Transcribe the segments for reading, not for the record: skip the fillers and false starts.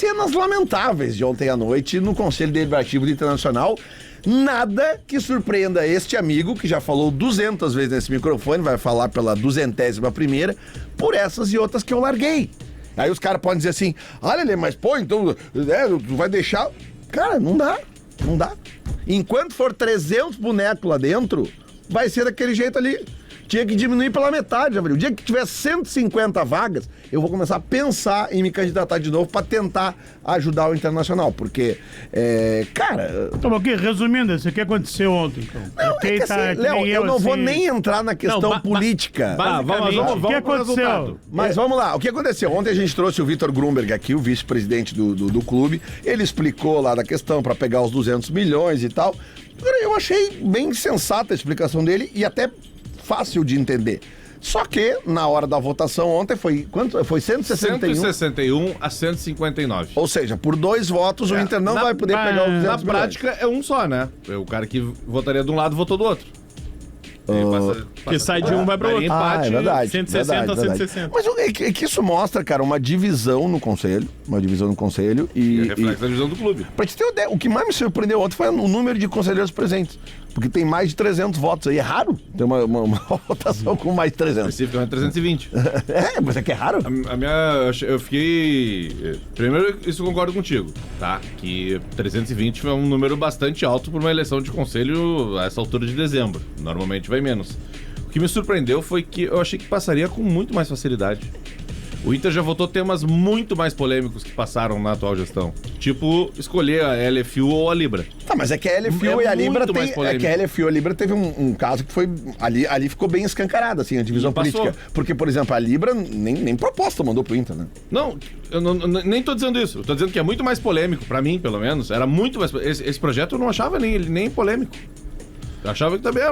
cenas lamentáveis de ontem à noite no Conselho Deliberativo do Internacional. Nada que surpreenda este amigo, que já falou 200 vezes nesse microfone, vai falar pela 201ª, por essas e outras que eu larguei. Aí os caras podem dizer assim, olha, Lelê, mas pô, então tu vai deixar... Cara, não dá. Enquanto for 300 bonecos lá dentro, vai ser daquele jeito ali. Tinha que diminuir pela metade, já. O dia que tiver 150 vagas, eu vou começar a pensar em me candidatar de novo pra tentar ajudar o Internacional, porque, cara... Então, ok, resumindo, isso aqui aconteceu ontem, então. Não, okay, assim, Léo, eu não vou nem entrar na questão política. Vamos, o que aconteceu? Mas vamos lá, o que aconteceu? Ontem a gente trouxe o Vitor Grumberg aqui, o vice-presidente do clube, ele explicou lá da questão pra pegar os 200 milhões e tal. Eu achei bem sensata a explicação dele e até fácil de entender. Só que, na hora da votação ontem, foi quanto? Foi 161? 161 a 159. Ou seja, por 2 votos o Inter não vai poder pegar os 200 Na milhões. prática é um só, né? O cara que votaria de um lado votou do outro. Porque sai de um, vai pro outro. Empate, é verdade. 160 a 160. Mas é que isso mostra, cara, uma divisão no conselho. E reflexo da divisão do clube. Pra te ter uma ideia, o que mais me surpreendeu ontem foi o número de conselheiros presentes. Porque tem mais de 300 votos aí. É raro ter uma votação com mais de 300. Especificamente 320. Mas é que é raro. Eu fiquei... Primeiro, isso eu concordo contigo, tá? Que 320 foi um número bastante alto por uma eleição de conselho a essa altura de dezembro. Normalmente vai menos. O que me surpreendeu foi que eu achei que passaria com muito mais facilidade. O Inter já votou temas muito mais polêmicos que passaram na atual gestão. Tipo, escolher a LFU ou a Libra. Tá, mas é que a LFU e a Libra teve um caso que foi... Ali ficou bem escancarado, assim, a divisão política. Porque, por exemplo, a Libra nem proposta mandou pro Inter, né? Não, eu nem tô dizendo isso. Eu tô dizendo que é muito mais polêmico, pra mim, pelo menos. Era muito mais... Esse projeto eu não achava nem polêmico. Eu achava que também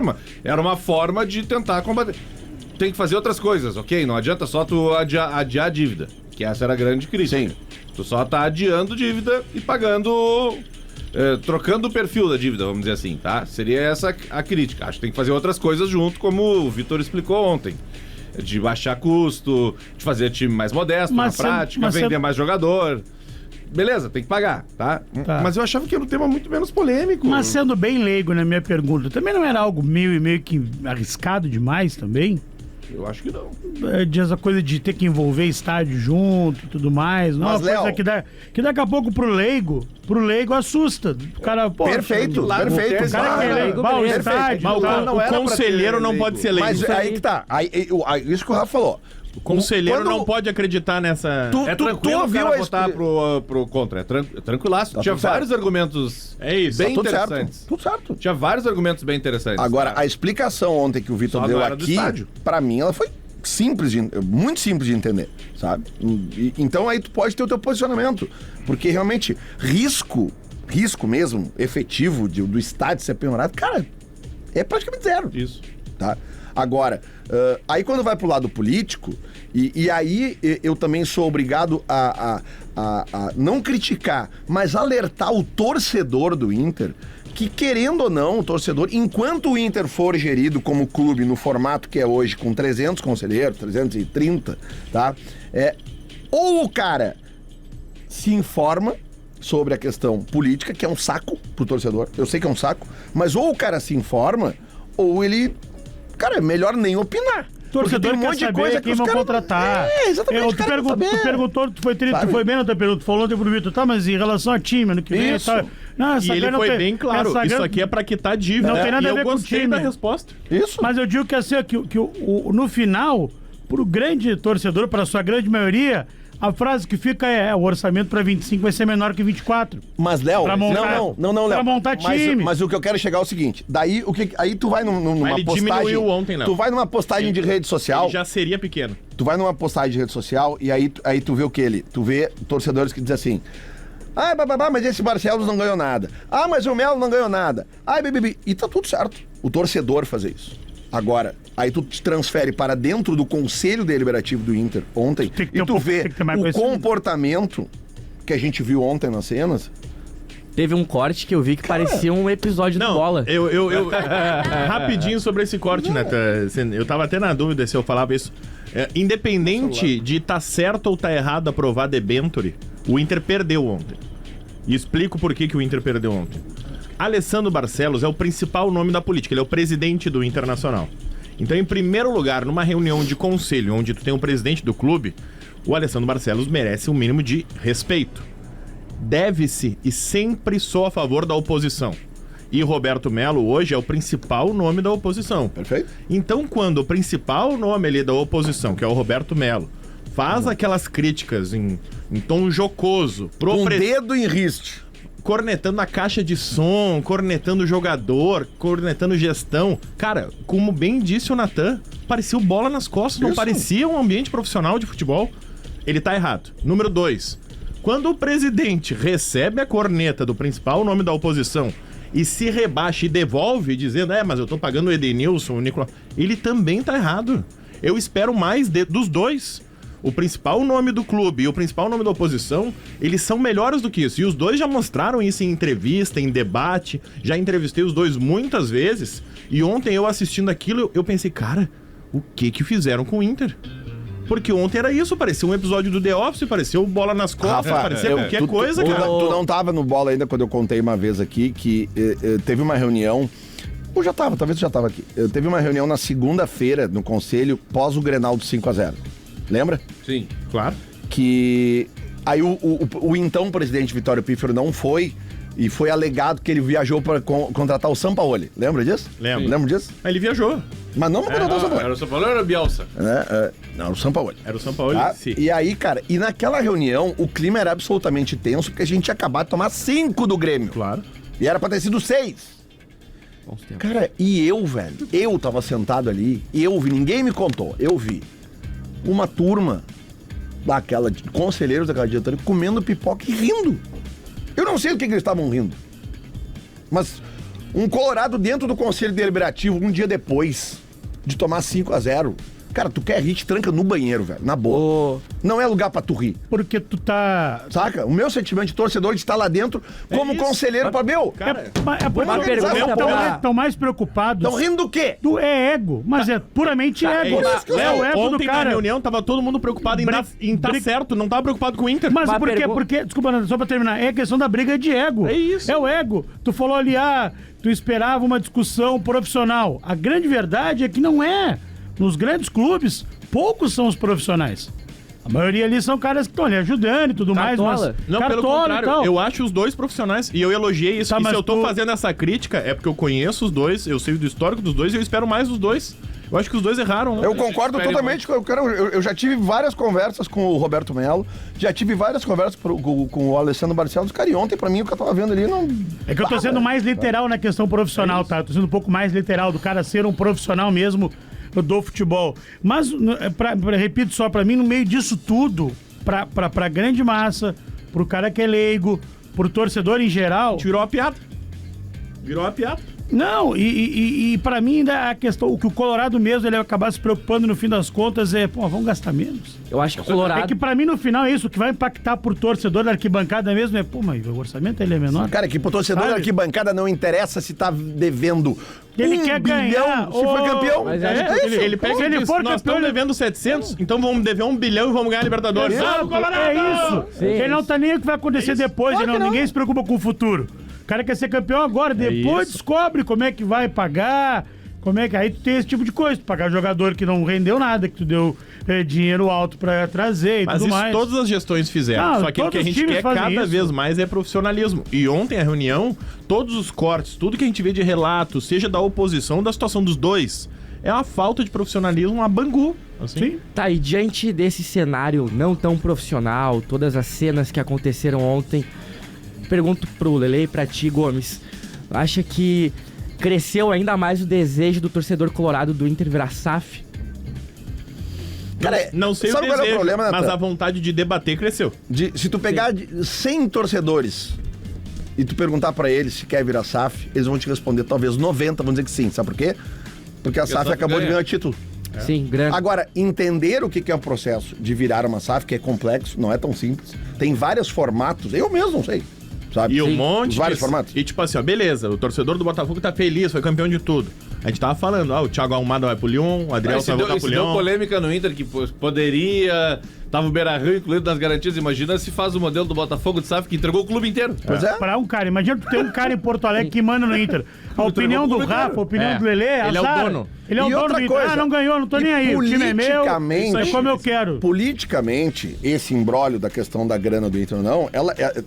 era uma forma de tentar combater. Tem que fazer outras coisas, ok? Não adianta só tu adiar a dívida, que essa era a grande crítica. Sim. Tu só tá adiando dívida e pagando, trocando o perfil da dívida, vamos dizer assim, tá? Seria essa a crítica. Acho que tem que fazer outras coisas junto, como o Vitor explicou ontem. De baixar custo, de fazer time mais modesto na prática, vender mais jogador. Beleza, tem que pagar, tá? Mas eu achava que era um tema muito menos polêmico. Mas sendo bem leigo na minha pergunta, também não era algo meio que arriscado demais também? Eu acho que não. Diz a coisa de ter que envolver estádio junto e tudo mais. Não é uma coisa que daqui a pouco pro leigo assusta. O cara, pô... Perfeito. O cara que é leigo, o estádio... O conselheiro não pode ser leigo. Mas aí que tá. Isso que o Rafa falou. O conselheiro não pode acreditar nessa... Tranquilo o cara votar pro contra. É tranquilaço. Tinha vários argumentos bem interessantes. Tudo certo. Tinha vários argumentos bem interessantes. Agora, a explicação ontem que o Vitor deu aqui, pra mim, ela foi muito simples de entender, sabe? Então aí tu pode ter o teu posicionamento. Porque realmente, risco mesmo, efetivo do estádio ser penhorado, cara, é praticamente zero. Isso. Tá? Agora, aí quando vai pro lado político, e aí eu também sou obrigado a não criticar, mas alertar o torcedor do Inter, que querendo ou não, o torcedor, enquanto o Inter for gerido como clube no formato que é hoje, com 300 conselheiros, 330, tá? Ou o cara se informa sobre a questão política, que é um saco pro torcedor, eu sei que é um saco, mas ou o cara se informa, ou ele... Cara, é melhor nem opinar. Torcedor tem um monte de coisa que vão contratar. Exatamente. Tu perguntou, tu foi bem na tua pergunta, tu falou ontem pro Vitor, tá, mas em relação a time, ano que vem... Isso. Não, e ele foi bem claro, isso aqui é pra quitar dívida. Não tem nada a ver com o time. Da resposta. Isso. Mas eu digo que assim, no final, pro grande torcedor, pra sua grande maioria... A frase que fica o orçamento para 25 vai ser menor que 24. Mas, Léo, não, Léo. Pra montar time. Mas o que eu quero chegar é o seguinte, daí aí tu vai numa ele postagem... diminuiu ontem, Léo. Tu vai numa postagem de rede social... Ele já seria pequeno. Tu vai numa postagem de rede social e aí tu vê o que tu vê torcedores que dizem assim... mas esse Barcelos não ganhou nada. Mas o Melo não ganhou nada. E tá tudo certo. O torcedor fazer isso. Agora, aí tu te transfere para dentro do Conselho Deliberativo do Inter ontem e tu vê o comportamento que a gente viu ontem nas cenas. Teve um corte que eu vi que parecia um episódio do Bola. Rapidinho sobre esse corte, né? Eu tava até na dúvida se eu falava isso. Independente de estar certo ou estar errado aprovar debenture, O Inter perdeu ontem. E explico por que o Inter perdeu ontem. Alessandro Barcelos é o principal nome da política, ele é o presidente do Internacional. Então, em primeiro lugar, numa reunião de conselho, onde tu tem o presidente do clube, o Alessandro Barcelos merece um mínimo de respeito. Deve-se, e sempre sou a favor da oposição. E Roberto Melo hoje é o principal nome da oposição. Perfeito. Então, quando o principal nome ali da oposição, que é o Roberto Melo, faz aquelas críticas em tom jocoso, Com dedo em riste. cornetando a caixa de som, cornetando o jogador, cornetando gestão. Cara, como bem disse o Natan, parecia o bola nas costas, não Isso. parecia um ambiente profissional de futebol. Ele tá errado. Número 2, quando o presidente recebe a corneta do principal nome da oposição e se rebaixa e devolve dizendo, mas eu tô pagando o Edenilson, o Nicolau, ele também tá errado. Eu espero mais dos dois. O principal nome do clube e o principal nome da oposição, eles são melhores do que isso. E os dois já mostraram isso em entrevista, em debate. Já entrevistei os dois muitas vezes. E ontem eu assistindo aquilo, eu pensei, cara, o que fizeram com o Inter? Porque ontem era isso, parecia um episódio do The Office, parecia o bola nas costas, parecia qualquer coisa, cara. Tu não tava no bola ainda quando eu contei uma vez aqui que teve uma reunião. Ou já tava, talvez tu já tava aqui. Teve uma reunião na segunda-feira no conselho, pós o Grenal do 5-0. Lembra? Sim. Claro. Que aí o então presidente Vitório Pífero não foi e foi alegado que ele viajou para contratar o Sampaoli. Lembra disso? Lembro. Lembra disso? Aí ele viajou. Mas não contratou o Sampaoli. Era o São Paulo ou era o Bielsa? Não, o Sampaoli. Era o São Paulo, Tá? sim. E aí, cara, e naquela reunião o clima era absolutamente tenso porque a gente tinha acabado de tomar 5 do Grêmio. Claro. E era pra ter sido 6. Bons tempos. Cara, e eu, velho, eu tava sentado ali e eu vi, ninguém me contou, eu vi uma turma daquela, conselheiros daquela diretoria comendo pipoca e rindo. Eu não sei do que eles estavam rindo. Mas um colorado dentro do conselho deliberativo um dia depois de tomar 5-0. Cara, tu quer rir, te tranca no banheiro, velho, na boa. Não é lugar pra tu rir. Porque tu tá... Saca? O meu sentimento de torcedor de estar lá dentro como isso. conselheiro pra meu. Cara, Uma pergunta pra- Estão mais preocupados... Estão rindo do quê? É ego, mas é puramente ego. É o ego do ontem na cara. reunião tava todo mundo preocupado em estar certo, não tava preocupado com o Inter. Mas Uma por quê? pergunta- Porque, desculpa, Nando, só pra terminar, é a questão da briga de ego. É isso. É o ego. Tu falou ali, tu esperava uma discussão profissional. A grande verdade é que não é. Nos grandes clubes, poucos são os profissionais. A maioria ali são caras que estão ali ajudando e tudo mais, Cartola. mas... Não, pelo Cartola e contrário, tal. eu acho os dois profissionais e eu elogiei isso. Tá, E mas se eu tô tu- fazendo essa crítica, é porque eu conheço os dois, eu sei do histórico dos dois e eu espero mais dos dois. Eu acho que os dois erraram, né? Eu concordo totalmente. Eu já tive várias conversas com o Roberto Melo, já tive várias conversas com o Alessandro Barcelos. Cara, e ontem, pra mim, o que eu tava vendo ali não. É que eu tô sendo mais literal na questão profissional, tá? Eu tô sendo um pouco mais literal do cara ser um profissional mesmo do futebol. Mas, repito só, pra mim, no meio disso tudo, pra grande massa, pro cara que é leigo, pro torcedor em geral... Virou a piada. Virou a piada. Não, e pra mim ainda a questão, o que o Colorado mesmo ele vai acabar se preocupando no fim das contas é, vamos gastar menos. Eu acho que o Colorado... É que pra mim no final é isso, o que vai impactar pro torcedor da arquibancada mesmo é, mas o orçamento ele é menor. Cara, que pro torcedor da Sabe? arquibancada não interessa se tá devendo Ele 1 quer bilhão ganhar, se for campeão. Mas Ele pega Se e ele diz, for nós campeão, estamos devendo 700, então vamos dever 1 bilhão e vamos ganhar a Libertadores. Exato, Vamos, Colorado! é isso. Sim, Ele não isso. tá nem o que vai acontecer depois, ninguém se preocupa com o futuro. O cara quer ser campeão agora, depois isso. descobre como é que vai pagar, como é que... Aí tu tem esse tipo de coisa, tu pagar jogador que não rendeu nada, que tu deu dinheiro alto pra trazer e Mas tudo isso mais. todas as gestões fizeram. Não, Só que o que todos a os gente times quer fazem cada isso. vez mais é profissionalismo. E ontem a reunião, todos os cortes, tudo que a gente vê de relato, seja da oposição ou da situação dos dois, é uma falta de profissionalismo, uma bangu. Assim. Sim. Tá, e diante desse cenário não tão profissional, todas as cenas que aconteceram ontem, pergunto pro Lele e pra ti, Gomes, acha que cresceu ainda mais o desejo do torcedor colorado do Inter virar SAF? Cara, Não sei sabe o qual desejo, é o problema, mas Natan? a vontade de debater cresceu. Se tu pegar 100 torcedores e tu perguntar pra eles se quer virar SAF, eles vão te responder talvez 90 vão dizer que sim. Sabe por quê? Porque a SAF SAF acabou de ganha. ganhar o título. Sim, grande. Agora, entender o que é o processo de virar uma SAF, que é complexo, não é tão simples. Tem vários formatos, eu mesmo não sei, sabe? E um Sim. monte Os vários de... formatos. E tipo assim, ó, beleza, o torcedor do Botafogo tá feliz, foi campeão de tudo. A gente tava falando, o Thiago Almada vai pro Lyon, o Adriel vai voltar pro Deu Lyon. polêmica no Inter que poderia Tava o Beira-Rio incluído nas garantias. Imagina se faz o modelo do Botafogo de SAF que entregou o clube inteiro. Pois é. Pra um cara, imagina tu ter um cara em Porto Alegre que manda no Inter. A opinião do Rafa, a opinião do Lelê, Ele é o azar. dono. Ele é o E dono outra do Inter. coisa, Ah, não ganhou, não tô nem aí. O time é meu, politicamente- é como eu quero. Politicamente, esse imbróglio da questão da grana do Inter ou não,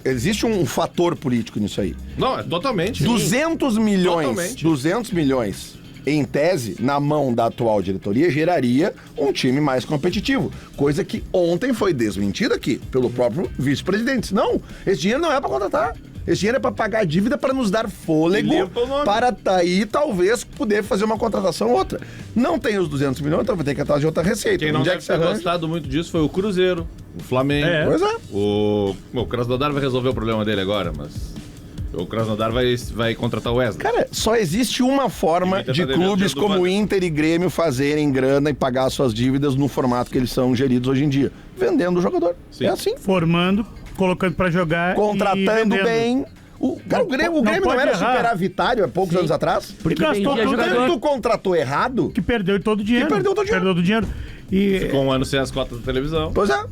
existe um fator político nisso aí. Não, é totalmente. 200 milhões, Totalmente. 200 milhões, em tese, na mão da atual diretoria, geraria um time mais competitivo. Coisa que ontem foi desmentida aqui pelo próprio vice-presidente. Não, esse dinheiro não é pra contratar. Esse dinheiro é pra pagar a dívida, para nos dar fôlego, Limpa o nome. para daí talvez poder fazer uma contratação ou outra. Não tem os 200 milhões, então vai ter que ir atrás de outra receita. Quem não Onde deve se ter arranja? gostado muito disso foi o Cruzeiro, o Flamengo. Pois é. O Krasnodar vai resolver o problema dele agora, mas o Krasnodar vai contratar o Wesley. Cara, só existe uma forma Inter de tá devendo clubes dinheiro do como Vander. Inter e Grêmio fazerem grana e pagar suas dívidas no formato que eles são geridos hoje em dia. Vendendo o jogador. Sim. É assim. Formando, colocando pra jogar e Contratando vendendo. bem. O Grêmio não pode era errar. superavitário há poucos anos atrás? Porque gastou vendia tudo, jogador. Tu contratou errado? Que perdeu todo o dinheiro. Que perdeu todo o dinheiro. Perdeu todo o dinheiro. E Ficou um ano sem as cotas da televisão. Pois é.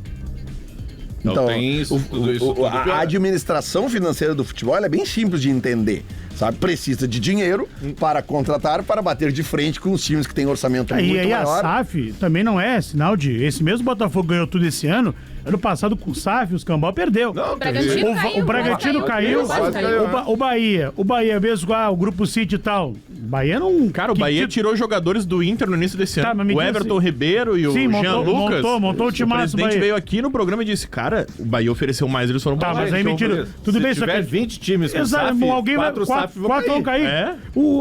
Então tem isso, tudo isso. tudo a piora. administração financeira do futebol ela é bem simples de entender, sabe? Precisa de dinheiro para contratar, para bater de frente com os times que têm orçamento aí, muito aí a maior. SAF também não é sinal de... Esse mesmo Botafogo ganhou tudo esse ano. Ano passado com o SAF, os Cambau perdeu. Não, O Bragantino O Bragantino caiu, quase caiu. o Bahia mesmo, o Grupo City e tal. O Bahia não... Cara, o Bahia tirou jogadores do Inter no início desse Tá, ano. mas me O diz Everton assim- Ribeiro e o Sim, Jean Lucas. montou o timaço, O presidente Bahia. veio aqui no programa e disse, cara, o Bahia ofereceu mais, eles foram Tá, pra mas lá. aí Então, mentira. beleza. Tudo Se bem, só tiver que... 20 times com Exato, SAF, alguém vai... 4 SAF vão Quatro vão cair. cair. É?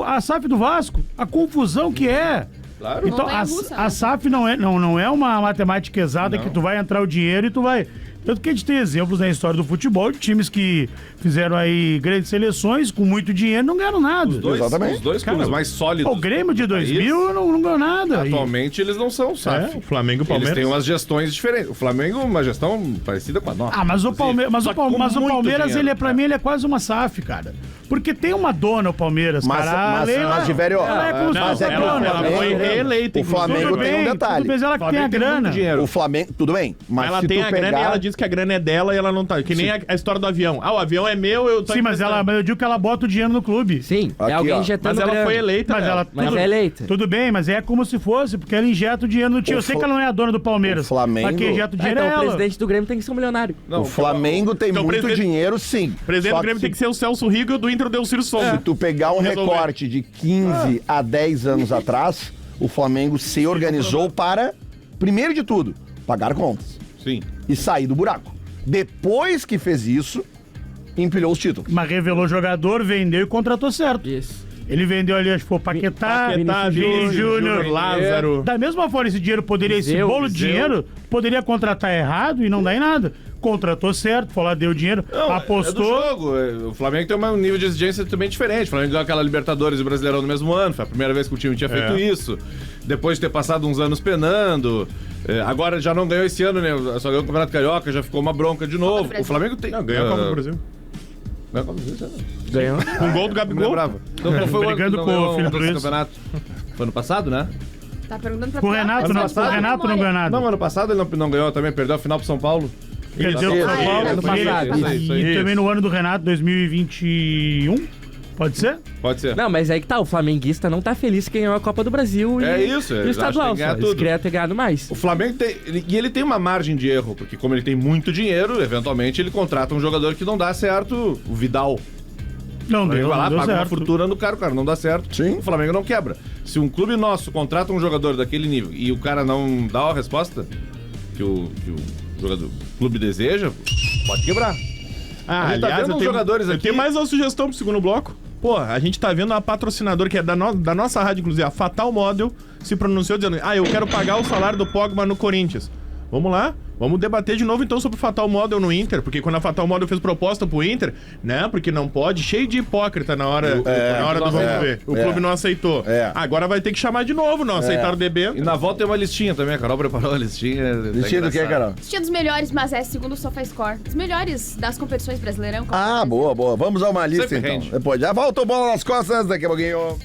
A SAF do Vasco, a confusão que é... Claro. Então, Montanha-russa, a né? SAF não é uma matemática exata que tu vai entrar o dinheiro e tu vai... Tanto que a gente tem exemplos na história do futebol de times que fizeram aí grandes seleções com muito dinheiro e não ganharam nada. Exatamente. Os dois clubes Cara, mais sólidos. O Grêmio de do país, 2000 não ganhou nada. Atualmente eles não são SAF. É, o Flamengo e o Eles Palmeiras. têm umas gestões diferentes. O Flamengo, uma gestão parecida com a nossa. Ah, mas o Palmeiras, Só que com o muito Palmeiras dinheiro, pra cara. mim, ele é quase uma SAF, cara. Porque tem uma dona o Palmeiras, Mas, cara. mas Diverio, ela é como se Não, fosse a ela dona. foi reeleita. o Flamengo Tudo tem um bem, detalhe. tudo bem, ela que tem a grana. O Flamengo, tudo bem, mas Ela se tem tu a grana pegar... e ela diz que a grana é dela e ela não tá. Que nem a história do avião. Ah, o avião é meu, eu tô Sim, mas eu digo que ela bota o dinheiro no clube. Sim, Aqui, é alguém ó. injetando Mas ela grana. foi eleita. Mas né? ela Mas tudo, é eleita. Tudo bem, mas é como se fosse, porque ela injeta o dinheiro no time. O Eu sei Fla- que ela não é a dona do Palmeiras. o Flamengo- Mas quem injeta o dinheiro Então é o ela. presidente do Grêmio tem que ser um milionário. Não, O Flamengo tem Então, muito presidente- dinheiro, sim. O presidente Só do Grêmio se- tem que ser o Celso Rigo e o do Inter o Delcírio Souza. Se tu pegar um resolver. recorte de 15 a 10 anos atrás, o Flamengo se organizou para, primeiro de tudo, pagar contas Sim. e sair do buraco. Depois que fez isso, empilhou os títulos. Mas revelou jogador, vendeu e contratou certo. Isso. Ele vendeu ali, acho que foi o Paquetá, Paquetá, Vini Vinícius Júnior. Lázaro. Da mesma forma, esse dinheiro poderia, esse Viseu, bolo de Viseu. dinheiro, poderia contratar errado e não dá em nada. Contratou certo, foi lá, deu dinheiro, Não, apostou. É do jogo. O Flamengo tem um nível de exigência também diferente. O Flamengo ganhou aquela Libertadores e Brasileirão no mesmo ano. Foi a primeira vez que o time tinha feito isso. Depois de ter passado uns anos penando. Agora já não ganhou esse ano, né? Só ganhou o Campeonato Carioca, já ficou uma bronca de novo. Brasil. O Flamengo tem. Não, ganhou a Copa do Brasil. Ganhou a Copa do Brasil? Ganhou. Com gol do Não Gabigol. lembrava. Então qual foi o ano Brigando que não com o ganhou filho do esse Luiz. campeonato? Foi ano passado, né? Tá perguntando pra Com o Renato, não, com o Renato não ganhou nada. Não, ano passado ele não ganhou também, perdeu a final pro São Paulo. Perdeu pro São Isso, Paulo. ano e- passado. E Isso. também no ano do Renato, 2021. Pode ser? Pode ser. Não, mas aí que tá, o flamenguista não tá feliz que ganhou a Copa do Brasil É e, isso, e o eles acham estadual. que tem que ganhar Só. Eles tudo. queriam ter ganhado mais. O Flamengo tem. Ele tem uma margem de erro, porque como ele tem muito dinheiro, eventualmente ele contrata um jogador que não dá certo, o Vidal. Não O Flamengo deu, vai lá, não deu paga uma certo. fortuna no cara, o cara não dá certo. Sim. O Flamengo não quebra. Se um clube nosso contrata um jogador daquele nível e o cara não dá a resposta que o jogador, o clube deseja, pode quebrar. Ah, A gente tá aliás, vendo eu uns tenho, jogadores eu aqui- tenho mais uma sugestão pro segundo bloco. Pô, a gente tá vendo uma patrocinadora que é da nossa rádio, inclusive, a Fatal Model, se pronunciou dizendo: eu quero pagar o salário do Pogba no Corinthians. Vamos lá, vamos debater de novo então sobre o Fatal Model no Inter, porque quando a Fatal Model fez proposta pro Inter, né, porque não pode, cheio de hipócrita na hora do vamos ver. O clube não aceitou. É. Agora vai ter que chamar de novo, não aceitaram o DB. E na volta tem uma listinha também, a Carol preparou a listinha. Listinha do que, Carol? Tinha dos melhores, mas é segundo o SofaScore. Os melhores das competições Brasileirão. Copa do Ah, Brasil. boa, boa. Vamos a uma lista Sempre então. rende. Depois já volta o Bola nas Costas daqui a pouquinho.